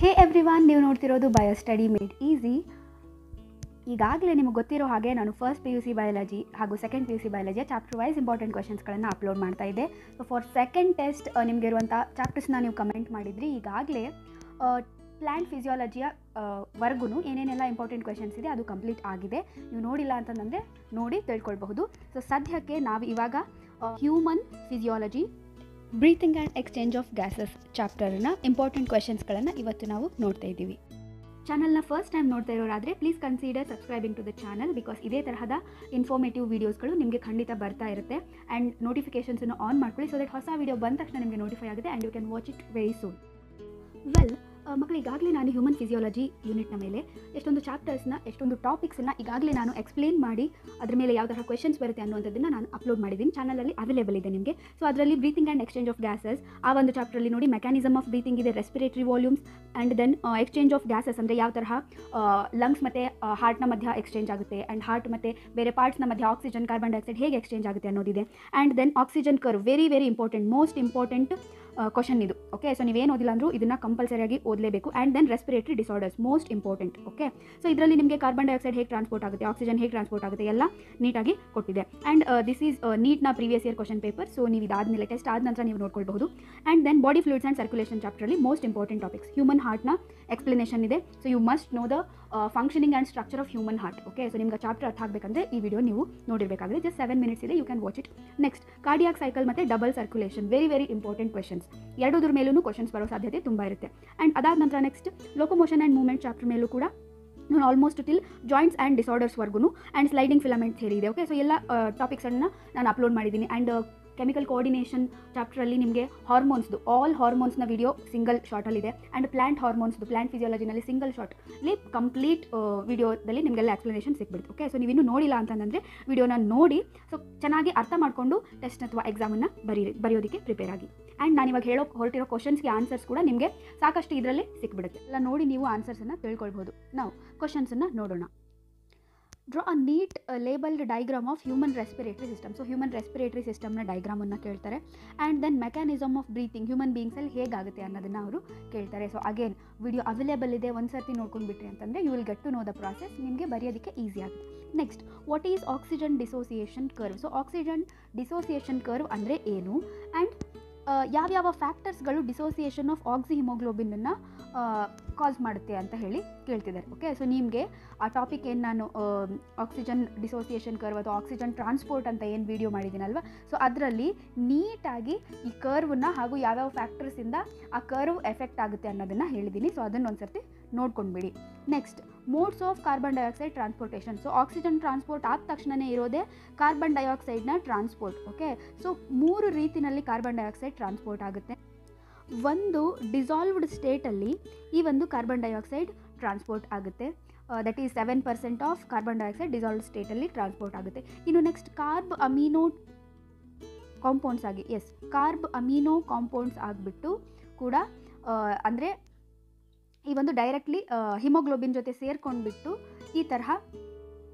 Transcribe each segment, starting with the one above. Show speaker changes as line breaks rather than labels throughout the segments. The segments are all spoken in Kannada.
ಹೇ ಎವ್ರಿವಾನ್, ನೀವು ನೋಡ್ತಿರೋದು ಬಯೋ ಸ್ಟಡಿ ಮೇಡ್ ಈಸಿ. ಈಗಾಗಲೇ ನಿಮಗೆ ಗೊತ್ತಿರೋ ಹಾಗೆ ನಾನು ಫಸ್ಟ್ PUC ಬಯಾಲಜಿ ಹಾಗೂ ಸೆಕೆಂಡ್ PUC ಬಯಾಲಜಿಯ ಚಾಪ್ಟರ್ ವೈಸ್ ಇಂಪಾರ್ಟೆಂಟ್ ಕ್ವೆಶನ್ಸ್ಗಳನ್ನು ಅಪ್ಲೋಡ್ ಮಾಡ್ತಾ ಇದ್ದೆ. ಸೊ ಫಾರ್ ಸೆಕೆಂಡ್ ಟೆಸ್ಟ್ ನಿಮಗೆ ಇರುವಂಥ ಚಾಪ್ಟರ್ಸ್ನ ನೀವು ಕಮೆಂಟ್ ಮಾಡಿದ್ರಿ. ಈಗಾಗಲೇ ಪ್ಲ್ಯಾಂಟ್ ಫಿಸಿಯಾಲಜಿಯ ವರ್ಗು ಏನೇನೆಲ್ಲ ಇಂಪಾರ್ಟೆಂಟ್ ಕ್ವೆಶನ್ಸ್ ಇದೆ ಅದು ಕಂಪ್ಲೀಟ್ ಆಗಿದೆ. ನೀವು ನೋಡಿಲ್ಲ ಅಂತಂದರೆ ನೋಡಿ ತಿಳ್ಕೊಳ್ಬಹುದು. ಸೊ ಸದ್ಯಕ್ಕೆ ನಾವು ಇವಾಗ human physiology breathing and exchange of gases ಚಾಪ್ಟರ್ನ ಇಂಪಾರ್ಟೆಂಟ್ ಕ್ವೆಶನ್ಸ್ಗಳನ್ನು ಇವತ್ತು ನಾವು ನೋಡ್ತಾ ಇದ್ದೀವಿ. ಚಾನಲ್ನ ಫಸ್ಟ್ ಟೈಮ್ ನೋಡ್ತಾ ಇರೋರಾದರೆ please consider subscribing to the channel, because ಇದೇ ತರಹದ ಇನ್ಫಾರ್ಮೇಟಿವ್ ವೀಡಿಯೋಸ್ಗಳು ನಿಮಗೆ ಖಂಡಿತ ಬರ್ತಾ ಇರುತ್ತೆ. ಆ್ಯಂಡ್ ನೋಟಿಫಿಕೇಷನ್ಸನ್ನು ಆನ್ ಮಾಡ್ಕೊಳ್ಳಿ, ಸೊ ದಟ್ ಹೊಸ ವೀಡಿಯೋ ಬಂದ ತಕ್ಷಣ ನಿಮಗೆ ನೋಟಿಫೈ ಆಗುತ್ತೆ and you can watch it very soon. ಮಕ್ಕಳು, ಈಗಾಗಲೇ ನಾನು ಹ್ಯೂಮನ್ ಫಿಸಿಯಾಲಜಿ ಯೂನಿಟ್ನ ಮೇಲೆ ಎಷ್ಟೊಂದು ಚಾಪ್ಟರ್ಸ್ನ ಎಷ್ಟೊಂದು ಟಾಪಿಕ್ಸನ್ನು ಈಗಾಗಲೇ ನಾನು ಎಕ್ಸ್ಪ್ಲೇನ್ ಮಾಡಿ ಅದ್ರ ಮೇಲೆ ಯಾವ ಥರ ಕ್ವೆಶನ್ಸ್ ಬರುತ್ತೆ ಅನ್ನೋಂಥದ್ದನ್ನು ನಾನು ಅಪ್ಲೋಡ್ ಮಾಡಿದ್ದೀನಿ. ಚಾನಲಲ್ಲಿ ಅವೈಲೇಬಲ್ ಇದೆ ನಿಮಗೆ. ಸೊ ಅದರಲ್ಲಿ breathing and exchange of gases ಆ ಒಂದು ಚಾಪ್ಟ್ರಲ್ಲಿ ನೋಡಿ ಮೆಕ್ಯಾನಿಸಮ್ ಆಫ್ ಬ್ರೀತಿಂಗ್ ಇದೆ, respiratory volumes and then exchange of gases ಅಂದರೆ ಯಾವ ತರಹ ಲಂಗ್ಸ್ ಮತ್ತು ಹಾರ್ಟ್ನ ಮಧ್ಯ ಎಕ್ಸ್ಚೇಂಜ್ ಆಗುತ್ತೆ ಆ್ಯಂಡ್ ಹಾರ್ಟ್ ಮತ್ತು ಬೇರೆ ಪಾರ್ಟ್ಸ್ನ ಮಧ್ಯ ಆಕ್ಸಿಜನ್ ಕಾರ್ಬನ್ ಡೈಆಕ್ಸೈಡ್ ಹೇಗೆ ಎಕ್ಸ್ಚೇಂಜ್ ಆಗುತ್ತೆ ಅನ್ನೋದಿದೆ. And then oxygen curve, very very important, most important question ಇದು. ಓಕೆ, ಸೊ ನೀವೇನು ಓದಿಲ್ಲ ಅಂದರೂ ಇದನ್ನು ಕಂಪಲ್ಸರಿಯಾಗಿ ಓದಲೇಬೇಕು. And then respiratory disorders, most important. Okay, so ಇದರಲ್ಲಿ ನಿಮಗೆ ಕಾರ್ಬನ್ ಡೈಆಕ್ಸೈಡ್ ಹೇಗೆ ಟ್ರಾನ್ಸ್ಪೋರ್ಟ್ ಆಗುತ್ತೆ, ಆಕ್ಸಿಜನ್ ಹೇಗೆ ಟ್ರಾನ್ಸ್ಪೋರ್ಟ್ ಆಗುತ್ತೆ ಎಲ್ಲ ನೀಟಾಗಿ ಕೊಟ್ಟಿದೆ. ಆ್ಯಂಡ್ ದಿಸ್ ಈಸ್ ನೀಟ್ನ previous year question paper. So ನೀವು ಇದಾದಮೇಲೆ ಟೆಸ್ಟ್ ಆದ ನಂತರ ನೀವು ನೋಡ್ಕೊಳ್ಬಹುದು. And then body fluids and circulation ಚಾಪ್ಟ್ರಲ್ಲಿ ಮೋಸ್ಟ್ ಇಂಪಾರ್ಟೆಂಟ್ ಟಾಪಿಕ್ಸ್ ಹ್ಯೂಮನ್ ಹಾರ್ಟ್ನ ಎಕ್ಸ್ಪ್ಲನೇಷನ್ ಇದೆ. So you must know the functioning and structure of human heart. Okay, so ನಿಮ್ಗೆ ಚಾಪ್ಟರ್ ಅರ್ಥ ಆಗಬೇಕಂದ್ರೆ ಈ ವಿಡಿಯೋ ನೀವು ನೋಡಿರಬೇಕಾದ್ರೆ ಜಸ್ಟ್ 7 minutes ಇದೆ, you can watch it. Next cardiac cycle ಮತ್ತು double circulation, very very important questions. ಎರಡೂದ್ರ ಮೇಲೂ ಕ್ವೆಶನ್ಸ್ ಬರೋ ಸಾಧ್ಯತೆ ತುಂಬ ಇರುತ್ತೆ. ಆ್ಯಂಡ್ ಅದಾದ ನಂತರ next locomotion and movement chapter ಮೇಲೂ ಕೂಡ ನಾನು ಆಲ್ಮೋಸ್ಟ್ ಟಿಲ್ ಜಾಯಿಂಟ್ಸ್ ಆ್ಯಂಡ್ ಡಿಸಾರ್ಡರ್ಸ್ವರೆಗೂ ಆ್ಯಂಡ್ ಸ್ಲೈಡಿಂಗ್ ಫಿಲಮೆಂಟ್ ಥಿಯರಿ ಇದೆ. ಓಕೆ, ಸೊ ಎಲ್ಲ ಟಾಪಿಕ್ಸನ್ನು ನಾನು ಅಪ್ಲೋಡ್ ಮಾಡಿದ್ದೀನಿ. ಆ್ಯಂಡ್ ಕೆಮಿಕಲ್ ಕೋಆರ್ಡಿನೇಷನ್ ಚಾಪ್ಟ್ರಲ್ಲಿ ನಿಮಗೆ ಹಾರ್ಮೋನ್ಸ್ದು ಆಲ್ ಹಾರ್ಮೋನ್ಸ್ನ ವಿಡಿಯೋ ಸಿಂಗಲ್ ಶಾರ್ಟಲ್ಲಿದೆ. ಆ್ಯಂಡ್ ಪ್ಲ್ಯಾಂಟ್ ಹಾರ್ಮೋನ್ಸ್ದು ಪ್ಲ್ಯಾಂಟ್ ಫಿಸಿಯಾಲಜಿನಲ್ಲಿ ಸಿಂಗಲ್ ಶಾರ್ಟಲ್ಲಿ ಕಂಪ್ಲೀಟ್ ವಿಡಿಯೋದಲ್ಲಿ ನಿಮಗೆಲ್ಲ ಎಕ್ಸ್ಪ್ಲನೇಷನ್ ಸಿಕ್ಬಿಡುತ್ತೆ. ಓಕೆ, ಸೊ ನೀವಿನ್ನೂ ನೋಡಿಲ್ಲ ಅಂತಂದರೆ ವಿಡಿಯೋನ ನೋಡಿ ಸೊ ಚೆನ್ನಾಗಿ ಅರ್ಥ ಮಾಡಿಕೊಂಡು ಟೆಸ್ಟ್ ಅಥವಾ ಎಕ್ಸಾಮನ್ನು ಬರೆಯೋದಕ್ಕೆ ಪ್ರಿಪೇರ್ ಆಗಿ. ಆ್ಯಂಡ್ ನಾನು ಇವಾಗ ಹೊರಟಿರೋ ಕ್ವಶನ್ಸ್ಗೆ ಆನ್ಸರ್ಸ್ ಕೂಡ ನಿಮಗೆ ಸಾಕಷ್ಟು ಇದರಲ್ಲಿ ಸಿಕ್ಬಿಡುತ್ತೆ. ಎಲ್ಲ ನೋಡಿ ನೀವು ಆನ್ಸರ್ಸನ್ನು ತಿಳ್ಕೊಳ್ಬೋದು. ನಾವು ಕ್ವಶನ್ಸನ್ನು ನೋಡೋಣ. Draw a neat labelled diagram of human respiratory system. So human respiratory ಸಿಸ್ಟಮ್ನ ಡೈಗ್ರಾಮನ್ನು ಕೇಳ್ತಾರೆ. And then mechanism of breathing human ಬೀಯಿಂಗ್ಸಲ್ಲಿ ಹೇಗಾಗುತ್ತೆ ಅನ್ನೋದನ್ನು ಅವರು ಕೇಳ್ತಾರೆ. ಸೊ ಅಗೇನ್ ವಿಡಿಯೋ ಅವೈಲೇಬಲ್ ಇದೆ, ಒಂದು ಸರ್ತಿ ನೋಡ್ಕೊಂಡ್ಬಿಟ್ರಿ ಅಂತಂದರೆ you will get to know the process, ನಿಮಗೆ ಬರೆಯೋದಕ್ಕೆ ಈಸಿ ಆಗುತ್ತೆ. Next, what is oxygen dissociation curve. So oxygen dissociation curve ಅಂದರೆ ಏನು ಆ್ಯಂಡ್ ಯಾವ್ಯಾವ ಫ್ಯಾಕ್ಟರ್ಸ್ಗಳು ಡಿಸೋಸಿಯೇಷನ್ ಆಫ್ ಆಕ್ಸಿಹಿಮೋಗ್ಲೋಬಿನನ್ನು ಕಾಸ್ ಮಾಡುತ್ತೆ ಅಂತ ಹೇಳಿ ಕೇಳ್ತಿದ್ದಾರೆ. ಓಕೆ, ಸೊ ನಿಮಗೆ ಆ ಟಾಪಿಕ್ ಏನು ನಾನು ಆಕ್ಸಿಜನ್ ಡಿಸೋಸಿಯೇಷನ್ ಕರ್ವ್ ಅಥವಾ ಆಕ್ಸಿಜನ್ ಟ್ರಾನ್ಸ್ಪೋರ್ಟ್ ಅಂತ ಏನು ವಿಡಿಯೋ ಮಾಡಿದ್ದೀನಲ್ವ, ಸೊ ಅದರಲ್ಲಿ ನೀಟಾಗಿ ಈ ಕರ್ವನ್ನ ಹಾಗೂ ಯಾವ್ಯಾವ ಫ್ಯಾಕ್ಟರ್ಸಿಂದ ಆ ಕರ್ವ್ ಎಫೆಕ್ಟ್ ಆಗುತ್ತೆ ಅನ್ನೋದನ್ನು ಹೇಳಿದ್ದೀನಿ. ಸೊ ಅದನ್ನು ಒಂದು ಸರ್ತಿ ನೋಡ್ಕೊಂಡ್ಬಿಡಿ. Next, modes of carbon dioxide transportation. So oxygen transport ಆದ ತಕ್ಷಣವೇ ಇರೋದೇ ಕಾರ್ಬನ್ ಡೈಆಕ್ಸೈಡ್ನ ಟ್ರಾನ್ಸ್ಪೋರ್ಟ್. ಓಕೆ, ಸೊ 3 ರೀತಿಯಲ್ಲಿ ಕಾರ್ಬನ್ ಡೈಆಕ್ಸೈಡ್ ಟ್ರಾನ್ಸ್ಪೋರ್ಟ್ ಆಗುತ್ತೆ. ಒಂದು ಡಿಸಾಲ್ವ್ಡ್ ಸ್ಟೇಟಲ್ಲಿ ಈ ಒಂದು ಕಾರ್ಬನ್ ಡೈಆಕ್ಸೈಡ್ ಟ್ರಾನ್ಸ್ಪೋರ್ಟ್ ಆಗುತ್ತೆ. That is 7% of carbon dioxide dissolved ಸ್ಟೇಟಲ್ಲಿ ಟ್ರಾನ್ಸ್ಪೋರ್ಟ್ ಆಗುತ್ತೆ. ಇನ್ನು ನೆಕ್ಸ್ಟ್ ಕಾರ್ಬ್ ಅಮೀನೋ ಕಾಂಪೌಂಡ್ಸ್ ಆಗಿ, ಕಾರ್ಬ್ ಅಮೀನೋ ಕಾಂಪೌಂಡ್ಸ್ ಆಗಿಬಿಟ್ಟು ಕೂಡ ಅಂದರೆ ಈ ಒಂದು ಡೈರೆಕ್ಟ್ಲಿ ಹಿಮೋಗ್ಲೋಬಿನ್ ಜೊತೆ ಸೇರ್ಕೊಂಡ್ಬಿಟ್ಟು ಈ ತರಹ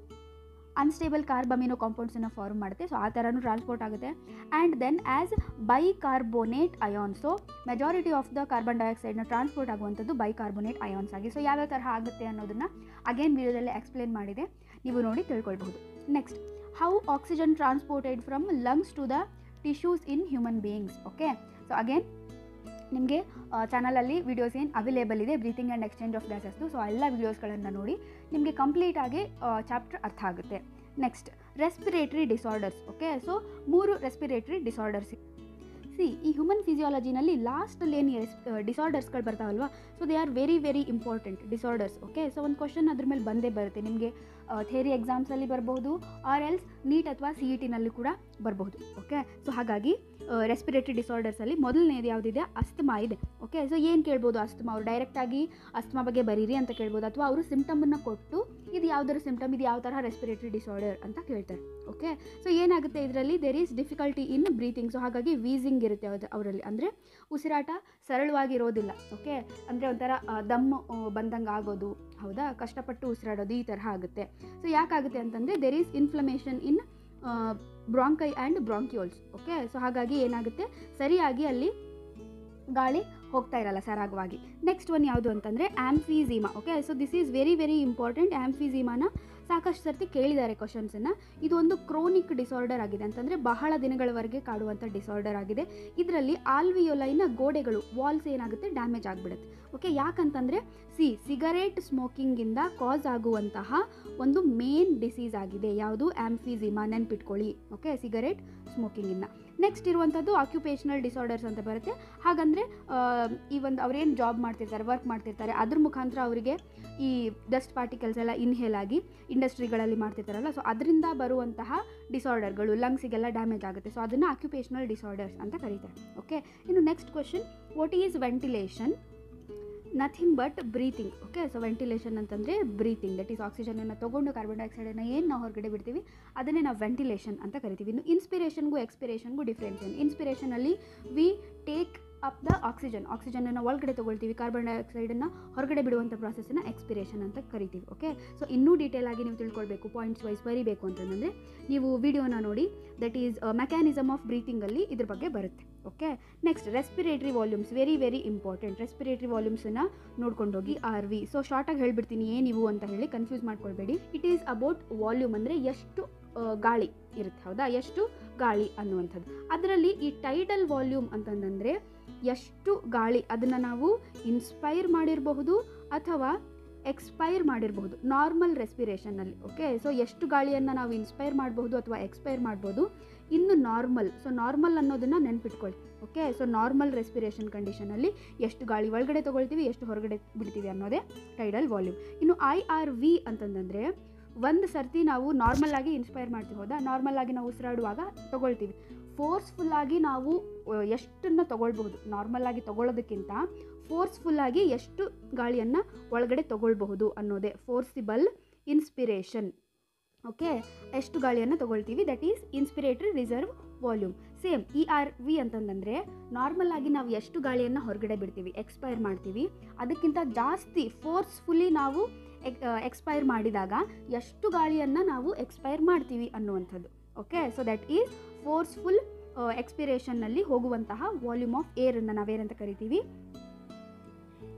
ಅನ್ಸ್ಟೇಬಲ್ ಕಾರ್ಬ್ ಅಮಿನೋ ಕಾಂಪೌಂಡ್ಸನ್ನು ಫಾರ್ಮ್ ಮಾಡುತ್ತೆ. ಸೊ ಆ ಥರನೂ ಟ್ರಾನ್ಸ್ಪೋರ್ಟ್ ಆಗುತ್ತೆ. And then as bicarbonate ions. So majority of the carbon ಡೈಆಕ್ಸೈಡ್ನ ಟ್ರಾನ್ಸ್ಪೋರ್ಟ್ ಆಗುವಂಥದ್ದು ಬೈಕಾರ್ಬೋನೇಟ್ ಅಯಾನ್ಸ್ ಆಗಿ. ಸೊ ಯಾವ್ಯಾವ ತರಹ ಆಗುತ್ತೆ ಅನ್ನೋದನ್ನು ಅಗೇನ್ ವಿಡಿಯೋದಲ್ಲಿ ಎಕ್ಸ್ಪ್ಲೇನ್ ಮಾಡಿದೆ, ನೀವು ನೋಡಿ ತಿಳ್ಕೊಳ್ಬಹುದು. Next, how oxygen transported from lungs to the tissues in human beings. Okay, so again ನಿಮಗೆ ಚಾನಲಲ್ಲಿ ವೀಡಿಯೋಸ್ ಏನು ಅವೈಲೇಬಲ್ ಇದೆ ಬ್ರೀತಿಂಗ್ ಆ್ಯಂಡ್ ಎಕ್ಸ್ಚೇಂಜ್ ಆಫ್ ಗ್ಯಾಸಸ್ದು. ಸೊ ಎಲ್ಲ ವೀಡಿಯೋಸ್ಗಳನ್ನು ನೋಡಿ ನಿಮಗೆ ಕಂಪ್ಲೀಟಾಗಿ ಚಾಪ್ಟರ್ ಅರ್ಥ ಆಗುತ್ತೆ. Next, respiratory disorders. Okay, so 3 respiratory disorders. ಈ ಹ್ಯೂಮನ್ ಫಿಸಿಯಾಲಜಿನಲ್ಲಿ ಲಾಸ್ಟಲ್ಲಿ ಏನು ಡಿಸಾರ್ಡರ್ಸ್ಗಳು ಬರ್ತಾವಲ್ವ, so they are very very important disorders. Okay, so ಒಂದು ಕ್ವಶನ್ ಅದ್ರ ಮೇಲೆ ಬಂದೇ ಬರುತ್ತೆ ನಿಮಗೆ. ಥಿಯರಿ ಎಕ್ಸಾಮ್ಸಲ್ಲಿ ಬರ್ಬೋದು, ಆರ್ ಎಲ್ಸ್ ನೀಟ್ ಅಥವಾ CET-ನಲ್ಲಿ ಕೂಡ ಬರ್ಬೋದು. ಓಕೆ, ಸೊ ಹಾಗಾಗಿ ರೆಸ್ಪಿರೇಟರಿ ಡಿಸಾರ್ಡರ್ಸಲ್ಲಿ ಮೊದಲನೇದು ಯಾವುದಿದೆ, ಅಸ್ತಮಾ ಇದೆ. ಓಕೆ, ಸೊ ಏನು ಕೇಳ್ಬೋದು, ಅಸ್ತಮಾ ಅವರು ಡೈರೆಕ್ಟಾಗಿ ಅಸ್ತಮಾ ಬಗ್ಗೆ ಬರೀರಿ ಅಂತ ಕೇಳ್ಬೋದು, ಅಥವಾ ಅವರು ಸಿಂಪ್ಟಮನ್ನು ಕೊಟ್ಟು ಇದು ಯಾವುದರ ಸಿಂಪ್ಟಮ್, ಇದು ಯಾವ ಥರ ರೆಸ್ಪಿರೇಟರಿ ಡಿಸಾರ್ಡರ್ ಅಂತ ಕೇಳ್ತಾರೆ. ಓಕೆ, ಸೊ ಏನಾಗುತ್ತೆ ಇದರಲ್ಲಿ, there is difficulty in breathing. So ಹಾಗಾಗಿ ವೀಸಿಂಗ್ ಇರುತ್ತೆ ಅವರಲ್ಲಿ, ಅಂದರೆ ಉಸಿರಾಟ ಸರಳವಾಗಿರೋದಿಲ್ಲ. ಓಕೆ, ಅಂದರೆ ಒಂಥರ ದಮ್ಮು ಬಂದಂಗೆ ಆಗೋದು, ಹೌದಾ, ಕಷ್ಟಪಟ್ಟು ಉಸಿರಾಡೋದು ಈ ತರಹ ಆಗುತ್ತೆ. ಸೊ ಯಾಕಾಗುತ್ತೆ ಅಂತಂದರೆ there is inflammation in bronchi and bronchioles. Okay, so ಹಾಗಾಗಿ ಏನಾಗುತ್ತೆ, ಸರಿಯಾಗಿ ಅಲ್ಲಿ ಗಾಳಿ ಹೋಗ್ತಾ ಇರಲ್ಲ ಸರಾಗವಾಗಿ. ನೆಕ್ಸ್ಟ್ ಒನ್ ಯಾವುದು ಅಂತಂದರೆ emphysema. Okay, so this is very very important. ಆ್ಯಂಫಿಝೀಮಾನ ಸಾಕಷ್ಟು ಸರ್ತಿ ಕೇಳಿದ್ದಾರೆ ಕ್ವಶನ್ಸನ್ನು. ಇದು ಒಂದು ಕ್ರೋನಿಕ್ ಡಿಸಾರ್ಡರ್ ಆಗಿದೆ, ಅಂತಂದರೆ ಬಹಳ ದಿನಗಳವರೆಗೆ ಕಾಡುವಂಥ ಡಿಸಾರ್ಡರ್ ಆಗಿದೆ. ಇದರಲ್ಲಿ ಆಲ್ವಿಯೋಲೈನ ಗೋಡೆಗಳು ವಾಲ್ಸ್ ಏನಾಗುತ್ತೆ, ಡ್ಯಾಮೇಜ್ ಆಗಿಬಿಡುತ್ತೆ. ಓಕೆ, ಯಾಕಂತಂದರೆ ಸಿಗರೇಟ್ ಸ್ಮೋಕಿಂಗಿಂದ ಕಾಸ್ ಆಗುವಂತಹ ಒಂದು ಮೇನ್ ಡಿಸೀಸ್ ಆಗಿದೆ ಯಾವುದು, ಆ್ಯಂಫಿಝೀಮಾ. ನೆನ್ಪಿಟ್ಕೊಳ್ಳಿ. ಓಕೆ, ಸಿಗರೇಟ್ ಸ್ಮೋಕಿಂಗಿಂದ. ನೆಕ್ಸ್ಟ್ ಇರುವಂಥದ್ದು ಆಕ್ಯುಪೇಷನಲ್ ಡಿಸಾರ್ಡರ್ಸ್ ಅಂತ ಬರುತ್ತೆ. ಹಾಗಂದರೆ ಈ ಒಂದು ಅವ್ರೇನು ಜಾಬ್ ಮಾಡ್ತಿರ್ತಾರೆ, ವರ್ಕ್ ಮಾಡ್ತಿರ್ತಾರೆ, ಅದ್ರ ಮುಖಾಂತರ ಅವರಿಗೆ ಈ ಡಸ್ಟ್ ಪಾರ್ಟಿಕಲ್ಸ್ ಎಲ್ಲ ಇನ್ಹೇಲ್ ಆಗಿ ಇಂಡಸ್ಟ್ರಿಗಳಲ್ಲಿ ಮಾಡ್ತಿರ್ತಾರಲ್ಲ, ಸೊ ಅದರಿಂದ ಬರುವಂತಹ ಡಿಸಾರ್ಡರ್ಗಳು ಲಂಗ್ಸಿಗೆಲ್ಲ ಡ್ಯಾಮೇಜ್ ಆಗುತ್ತೆ. ಸೊ ಅದನ್ನು ಆಕ್ಯುಪೇಷನಲ್ ಡಿಸಾರ್ಡರ್ಸ್ ಅಂತ ಕರೀತಾರೆ. ಓಕೆ, ಇನ್ನು next question, what is ventilation? Nothing but breathing. Okay, so ventilation ಅಂತಂದರೆ ಬ್ರೀತಿಂಗ್, ದಟ್ ಈಸ್ ಆಕ್ಸಿಜನನ್ನು ತೊಗೊಂಡು ಕಾರ್ಬನ್ ಡೈಆಕ್ಸೈಡನ್ನು ಏನು ನಾವು ಹೊರಗಡೆ ಬಿಡ್ತೀವಿ ಅದನ್ನೇ ನಾವು ವೆಂಟಿಲೇಷನ್ ಅಂತ ಕರಿತೀವಿ. ಇನ್ನು ಇನ್ಸ್ಪಿರೇಷನ್ಗೂ ಎಕ್ಸ್ಪಿರೇಷನ್ಗೂ ಡಿಫ್ರೆನ್ಸ್ ಏನು? ಇನ್ಸ್ಪಿರೇಷನಲ್ಲಿ ವಿ ಟೇಕ್ ಅಪ್ ದ ಆಕ್ಸಿಜನನ್ನು ಒಳಗಡೆ ತೊಗೊಳ್ತೀವಿ, ಕಾರ್ಬನ್ ಡೈಆಕ್ಸೈಡನ್ನು ಹೊರಗಡೆ ಬಿಡುವಂಥ ಪ್ರಾಸೆಸನ್ನು ಎಕ್ಸ್ಪಿರೇಷನ್ ಅಂತ ಕರಿತೀವಿ. ಓಕೆ, ಸೊ ಇನ್ನೂ ಡೀಟೇಲ್ ಆಗಿ ನೀವು ತಿಳ್ಕೊಳ್ಬೇಕು, ಪಾಯಿಂಟ್ಸ್ ವೈಸ್ ಬರೀಬೇಕು ಅಂತಂದರೆ ನೀವು ವಿಡಿಯೋನ ನೋಡಿ, ದಟ್ ಈಸ್ ಮೆಕ್ಯಾನಿಸಮ್ ಆಫ್ ಬ್ರೀತಿಂಗಲ್ಲಿ ಇದ್ರ ಬಗ್ಗೆ ಬರುತ್ತೆ. Okay, next respiratory volumes, very very important. Respiratory ವಾಲ್ಯೂಮ್ಸನ್ನು ನೋಡ್ಕೊಂಡು ಹೋಗಿ. RV. ಸೊ ಶಾರ್ಟಾಗಿ ಹೇಳ್ಬಿಡ್ತೀನಿ ಏನಿವು ಅಂತ ಹೇಳಿ, ಕನ್ಫ್ಯೂಸ್ ಮಾಡ್ಕೊಳ್ಬೇಡಿ. ಇಟ್ ಈಸ್ ಅಬೌಟ್ ವಾಲ್ಯೂಮ್, ಅಂದರೆ ಎಷ್ಟು ಗಾಳಿ ಇರುತ್ತೆ, ಹೌದಾ, ಎಷ್ಟು ಗಾಳಿ ಅನ್ನುವಂಥದ್ದು. ಅದರಲ್ಲಿ ಈ ಟೈಡಲ್ ವಾಲ್ಯೂಮ್ ಅಂತಂದರೆ ಎಷ್ಟು ಗಾಳಿ, ಅದನ್ನು ನಾವು ಇನ್ಸ್ಪೈರ್ ಮಾಡಿರಬಹುದು ಅಥವಾ ಎಕ್ಸ್ಪೈರ್ ಮಾಡಿರಬಹುದು ನಾರ್ಮಲ್ ರೆಸ್ಪಿರೇಷನ್ನಲ್ಲಿ. ಓಕೆ, ಸೊ ಎಷ್ಟು ಗಾಳಿಯನ್ನು ನಾವು ಇನ್ಸ್ಪೈರ್ ಮಾಡಬಹುದು ಅಥವಾ ಎಕ್ಸ್ಪೈರ್ ಮಾಡ್ಬೋದು. ಇನ್ನು ನಾರ್ಮಲ್, ಸೊ ನಾರ್ಮಲ್ ಅನ್ನೋದನ್ನು ನೆನ್ಪಿಟ್ಕೊಳ್ಳಿ. ಓಕೆ, ಸೊ ನಾರ್ಮಲ್ ರೆಸ್ಪಿರೇಷನ್ ಕಂಡೀಷನಲ್ಲಿ ಎಷ್ಟು ಗಾಳಿ ಒಳಗಡೆ ತೊಗೊಳ್ತೀವಿ, ಎಷ್ಟು ಹೊರಗಡೆ ಬಿಡ್ತೀವಿ ಅನ್ನೋದೇ ಟೈಡಲ್ ವಾಲ್ಯೂಮ್. ಇನ್ನು IRV ಅಂತಂದರೆ ಒಂದು ಸರ್ತಿ ನಾವು ನಾರ್ಮಲ್ ಆಗಿ ಇನ್ಸ್ಪೈರ್ ಮಾಡ್ತೀವಿ, ಹೌದಾ, ನಾರ್ಮಲ್ ಆಗಿ ನಾವು ಉಸಿರಾಡುವಾಗ ತೊಗೊಳ್ತೀವಿ. ಫೋರ್ಸ್ಫುಲ್ಲಾಗಿ ನಾವು ಎಷ್ಟನ್ನು ತೊಗೊಳ್ಬಹುದು, ನಾರ್ಮಲ್ ಆಗಿ ತೊಗೊಳ್ಳೋದಕ್ಕಿಂತ ಫೋರ್ಸ್ಫುಲ್ಲಾಗಿ ಎಷ್ಟು ಗಾಳಿಯನ್ನು ಒಳಗಡೆ ತೊಗೊಳ್ಬಹುದು ಅನ್ನೋದೇ ಫೋರ್ಸಿಬಲ್ ಇನ್ಸ್ಪಿರೇಷನ್. ಓಕೆ, ಎಷ್ಟು ಗಾಳಿಯನ್ನು ತೊಗೊಳ್ತೀವಿ, that is inspiratory reserve volume. Same ERV ಅಂತಂದರೆ ನಾರ್ಮಲ್ ಆಗಿ ನಾವು ಎಷ್ಟು ಗಾಳಿಯನ್ನು ಹೊರಗಡೆ ಬಿಡ್ತೀವಿ, ಎಕ್ಸ್ಪೈರ್ ಮಾಡ್ತೀವಿ, ಅದಕ್ಕಿಂತ ಜಾಸ್ತಿ ಫೋರ್ಸ್ಫುಲ್ಲಿ ನಾವು ಎಕ್ಸ್ಪೈರ್ ಮಾಡಿದಾಗ ಎಷ್ಟು ಗಾಳಿಯನ್ನು ನಾವು ಎಕ್ಸ್ಪೈರ್ ಮಾಡ್ತೀವಿ ಅನ್ನುವಂಥದ್ದು. Okay, so that is forceful ಎಕ್ಸ್ಪಿರೇಷನ್ನಲ್ಲಿ ಹೋಗುವಂತಹ ವಾಲ್ಯೂಮ್ ಆಫ್ ಏರನ್ನು ನಾವೇನಂತ ಕರಿತೀವಿ,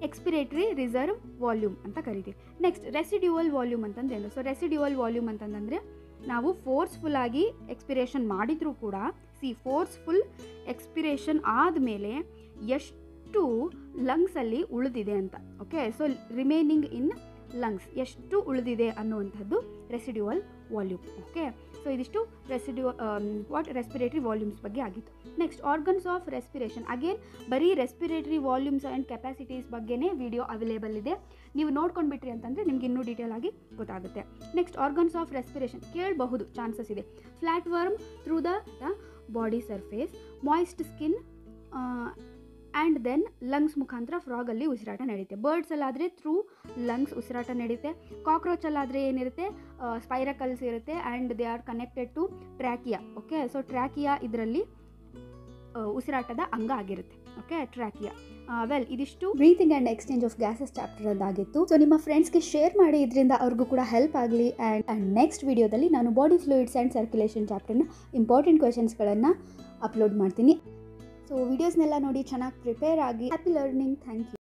ಎಕ್ಸ್ಪಿರೇಟರಿ ರಿಸರ್ವ್ ವಾಲ್ಯೂಮ್ ಅಂತ ಕರಿತೀವಿ. ನೆಕ್ಸ್ಟ್ ರೆಸಿಡ್ಯೂವಲ್ ವಾಲ್ಯೂಮ್ ಅಂತಂದೇನು? ಸೊ ರೆಸಿಡ್ಯೂವಲ್ ವಾಲ್ಯೂಮ್ ಅಂತಂದರೆ ನಾವು ಫೋರ್ಸ್ಫುಲ್ಲಾಗಿ ಎಕ್ಸ್ಪಿರೇಷನ್ ಮಾಡಿದರೂ ಕೂಡ ಫೋರ್ಸ್ಫುಲ್ ಎಕ್ಸ್ಪಿರೇಷನ್ ಆದಮೇಲೆ ಎಷ್ಟು ಲಂಗ್ಸಲ್ಲಿ ಉಳಿದಿದೆ ಅಂತ. Okay, so remaining in lungs ಎಷ್ಟು ಉಳಿದಿದೆ ಅನ್ನುವಂಥದ್ದು ರೆಸಿಡ್ಯೂವಲ್ ವಾಲ್ಯೂಮ್. ಓಕೆ, ಸೊ ಇದಿಷ್ಟು ರೆಸ್ಪಿರೇಟರಿ ವಾಲ್ಯೂಮ್ಸ್ ಬಗ್ಗೆ ಆಗಿತ್ತು. Next organs of respiration. Again ಬರೀ ರೆಸ್ಪಿರೇಟರಿ ವಾಲ್ಯೂಮ್ಸ್ ಆ್ಯಂಡ್ ಕೆಪಾಸಿಟೀಸ್ ಬಗ್ಗೆನೇ ವಿಡಿಯೋ ಅವೈಲೇಬಲ್ ಇದೆ, ನೀವು ನೋಡ್ಕೊಂಡ್ಬಿಟ್ರಿ ಅಂತಂದರೆ ನಿಮ್ಗೆ ಇನ್ನೂ ಡೀಟೇಲ್ ಆಗಿ ಗೊತ್ತಾಗುತ್ತೆ. ನೆಕ್ಸ್ಟ್ ಆರ್ಗನ್ಸ್ ಆಫ್ ರೆಸ್ಪಿರೇಷನ್ ಕೇಳಬಹುದು, ಚಾನ್ಸಸ್ ಇದೆ. Flatworm through the body surface, moist skin and then lungs ಮುಖಾಂತರ ಫ್ರಾಗಲ್ಲಿ ಉಸಿರಾಟ ನಡೆಯುತ್ತೆ. ಬರ್ಡ್ಸಲ್ಲಾದರೆ ಥ್ರೂ ಲಂಗ್ಸ್ ಉಸಿರಾಟ ನಡೆಯುತ್ತೆ. ಕಾಕ್ರೋಚಲ್ಲಾದರೆ ಏನಿರುತ್ತೆ, ಸ್ಪೈರಕಲ್ಸ್ ಇರುತ್ತೆ and they are connected to trachea. Okay, so trachea ಇದರಲ್ಲಿ ಉಸಿರಾಟದ ಅಂಗ ಆಗಿರುತ್ತೆ. Okay, trachea. ಇದಿಷ್ಟು breathing and exchange of gases chapter ಅದಾಗಿತ್ತು. ಸೊ ನಿಮ್ಮ ಫ್ರೆಂಡ್ಸ್ಗೆ ಶೇರ್ ಮಾಡಿ, ಇದರಿಂದ ಅವ್ರಿಗೂ ಕೂಡ ಹೆಲ್ಪ್ ಆಗಲಿ. ಆ್ಯಂಡ್ ನೆಕ್ಸ್ಟ್ ವಿಡಿಯೋದಲ್ಲಿ ನಾನು ಬಾಡಿ ಫ್ಲೂಯಿಡ್ಸ್ ಆ್ಯಂಡ್ ಸರ್ಕ್ಯುಲೇಷನ್ ಚಾಪ್ಟರ್ನ ಇಂಪಾರ್ಟೆಂಟ್ ಕ್ವೆಶನ್ಸ್ಗಳನ್ನು ಅಪ್ಲೋಡ್ ಮಾಡ್ತೀನಿ. ಸೊ ವಿಡಿಯೋಸ್ನೆಲ್ಲ ನೋಡಿ ಚೆನ್ನಾಗಿ ಪ್ರಿಪೇರ್ ಆಗಿ. Happy learning. Thank you.